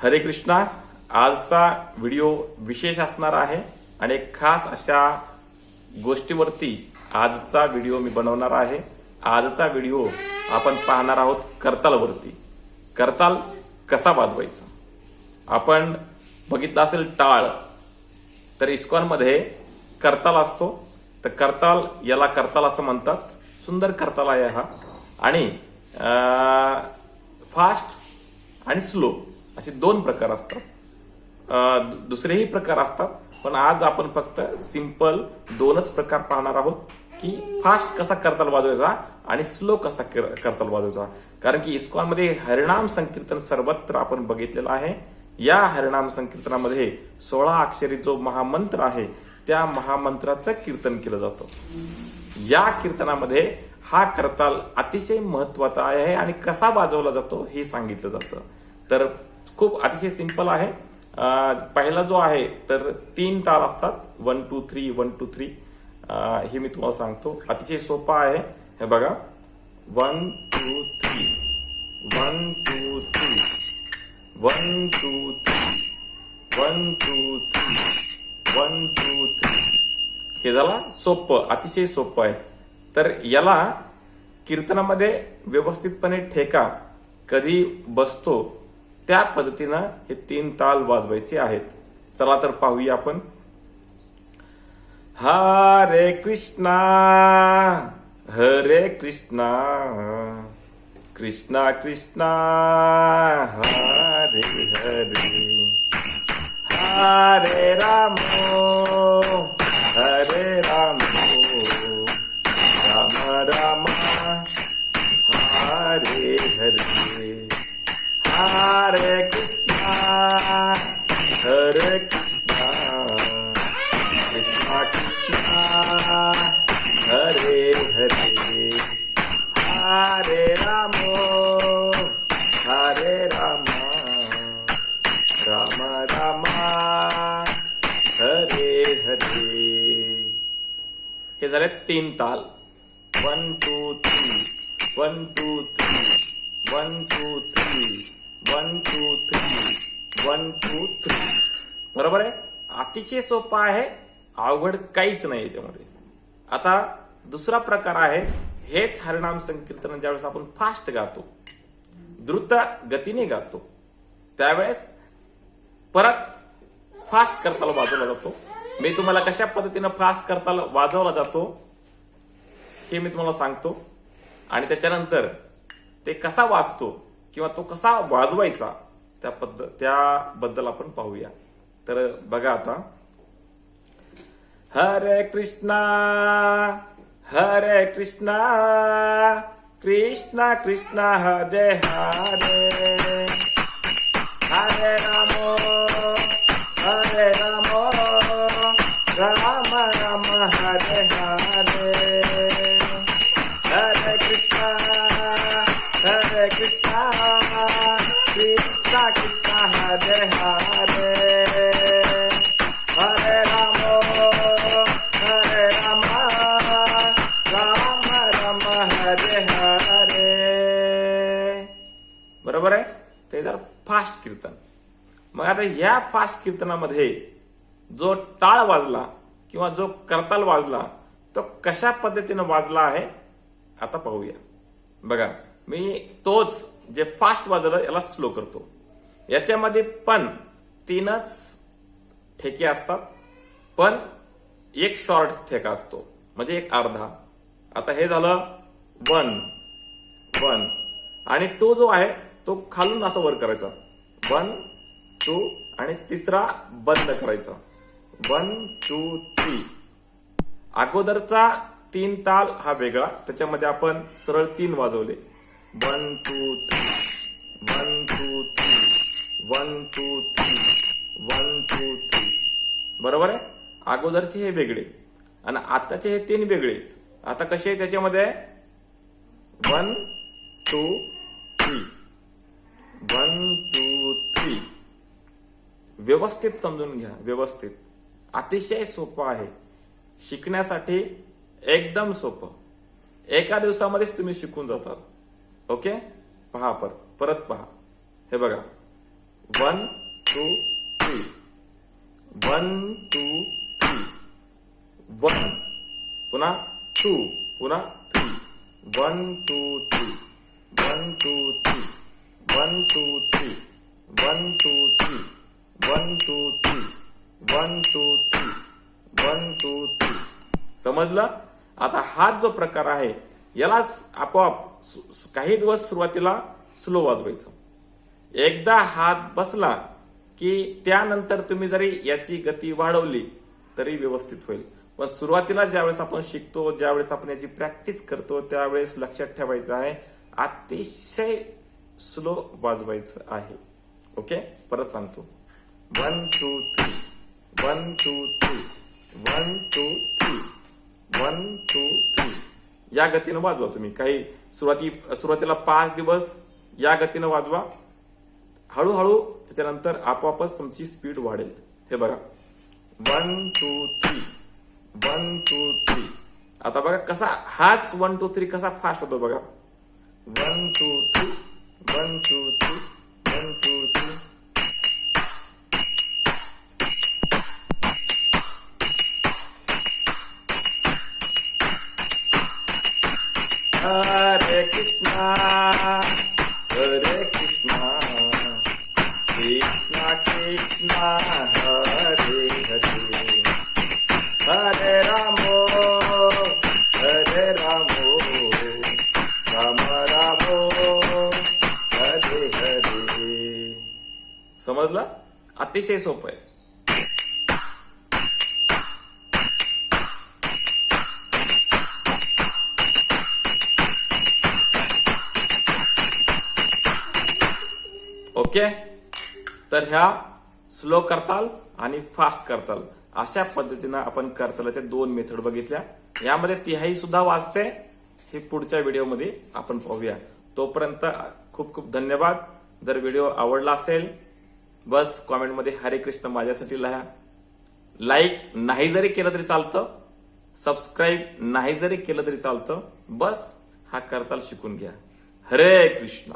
हरे कृष्णा. आजचा व्हिडिओ विशेष असणार आहे आणि एक खास अशा गोष्टीवरती आजचा व्हिडिओ मी बनवणार आहे. आजचा व्हिडिओ आपण पाहणार आहोत करतालवरती. करताल कसा वाजवायचा. आपण बघितलं असेल टाळ, तर इस्कॉनमध्ये करताल असतो. तर करताल, याला करताल असं म्हणतात. सुंदर करताल आहे हा. आणि फास्ट आणि स्लो असे दोन प्रकार असतात. दुसरेही प्रकार असतात, पण आज आपण फक्त सिंपल दोनच प्रकार पाहणार आहोत की फास्ट कसा करताल वाजवायचा आणि स्लो कसा करताल वाजवायचा. कारण की इस्कॉनमध्ये हरिनाम संकीर्तन सर्वत्र आपण बघितलेलं आहे. या हरिनाम संकीर्तनामध्ये 16 अक्षरी जो महामंत्र आहे त्या महामंत्राचं कीर्तन केलं जातं. या कीर्तनामध्ये हा करताल अतिशय महत्वाचा आहे आणि कसा वाजवला जातो हे सांगितलं जातं. तर खूप अतिशय सिंपल आहे. पहिला जो आहे तर 3 ताल असतात. 1 2 3 1 2 3. हे मी तुम्हाला सांगतो. अतिशय सोपा आहे. हे बघा, 1 2 3 1 2 3 1 2 3 1 2 3 1 2 3. हे झाला सोपं, अतिशय सोपं आहे. तर याला कीर्तनामध्ये व्यवस्थितपणे ठेका कधी बसतो त्या पद्धतीनं हे 3 ताल वाजवायचे आहेत. चला तर पाहूया आपण. हरे कृष्णा हरे कृष्णा कृष्णा कृष्णा हरे हरे हरे राम हरे राम राम राम हरे हरे हरे कृष्णा हरे कृष्णा कृष्णा कृष्णा हरे हरे हरे राम राम राम हरे हरे. हे झाले 3 ताल. 1 2 3 1 2 3 1 2 3 1 2 3 1 2 3. बरोबर आहे. अतिशय सोपा आहे, अवघड काहीच नाही याच्यामध्ये. आता दुसरा प्रकार आहे. हेच हरिनाम संकीर्तन ज्यावेळेस आपण फास्ट गातो, द्रुत गतीने गातो, त्यावेळेस परत फास्ट करताल वाजवला जातो. मी तुम्हाला कशा पद्धतीनं फास्ट करताल वाजवला जातो हे मी तुम्हाला सांगतो. आणि त्याच्यानंतर ते कसा वाजतो किंवा तो कसा वाजवायचा त्याबद्दल आपण पाहूया. तर बघा आता. हरे कृष्णा कृष्णा कृष्णा हरे हरे हरे राम राम राम हरे हरे हरे कृष्णा कृष्णा कृष्णा हरे हरे हरे राम राम हरे हरे. बरोबर आहे. ते जर फास्ट कीर्तन. मग आता या फास्ट कीर्तनामध्ये जो टाळ वाजला किंवा जो करताल वाजला तो कशा पद्धतीनं वाजला आहे आता पाहूया. बघा, मी तोच जे फास्ट वाजवलं याला स्लो करतो. याच्यामध्ये पण 3च ठेके असतात, पण एक शॉर्ट ठेका असतो, म्हणजे एक अर्धा. आता हे झालं 1 1 आणि 2 जो आहे तो खालून असं वर करायचा. 1 2 आणि तिसरा बंद करायचा. 1 2 3. अगोदरचा 3 ताल हा वेगळा, त्याच्यामध्ये आपण सरळ 3 वाजवले. 1 2 3 1 2 3 1 2 3 1 2 3. बरोबर आहे. अगोदरचे हे वेगळे आणि आताचे हे 3 वेगळे. आता कसे आहे त्याच्यामध्ये 1 2 3 1 2 3. व्यवस्थित समजून घ्या, व्यवस्थित. अतिशय सोपं आहे शिकण्यासाठी, एकदम सोपं. एका दिवसामध्येच तुम्ही शिकून जातात. ओके. पहा परत पहा. हे बघा, 1 2 3 1 2 3 1 पुन्हा 2 पुन्हा 3 1 2 3 1 2 3 1 2 3 1 2 3 1 2 3 1 2 3 1 2 3 समजलं? आता हा जो प्रकार आहे यालाच आपोआप काही दिवस सुरुवातीला स्लो वाजवायचं. एकदा हात बसला की त्यानंतर तुम्ही जरी याची गती वाढवली तरी व्यवस्थित होईल. पण सुरुवातीला ज्यावेळेस आपण शिकतो, ज्यावेळेस आपण याची प्रॅक्टिस करतो, त्यावेळेस लक्षात ठेवायचं आहे अतिशय स्लो वाजवायचं आहे. ओके, परत सांगतो. 1 2 3 1 2 3 1 2 3 1 2 3 या गतीनं वाजवा तुम्ही. काही सुरुवातीला 5 दिवस या गतीनं वाजवा. हळूहळू त्याच्यानंतर आपोआपच तुमची स्पीड वाढेल. हे बघा 1 2 3 1 2 3. आता बघा कसा हाच 1 2 3 कसा फास्ट होतो बघा. 1 2 3 1 2 3 1 2 3. हरे कृष्णा हरे कृष्णा कृष्णा कृष्णा हरे हरे हरे रामो राम रामो हरे हरे. समजलं? अतिशय सोपं आहे. ओके, तर ह्या स्लो करताल आणि फास्ट करताल अशा पद्धतीनं आपण करतालच्या 2 मेथड बघितल्या. यामध्ये तिहाई सुद्धा वाजते. हे पुढच्या व्हिडिओमध्ये आपण पाहूया. तोपर्यंत खूप खूप धन्यवाद. जर व्हिडिओ आवडला असेल बस कॉमेंटमध्ये हरे कृष्ण माझ्यासाठी लिहा. लाईक नाही जरी केलं तरी चालतं, सबस्क्राईब नाही जरी केलं तरी चालतं. बस हा करताल शिकून घ्या. हरे कृष्णा.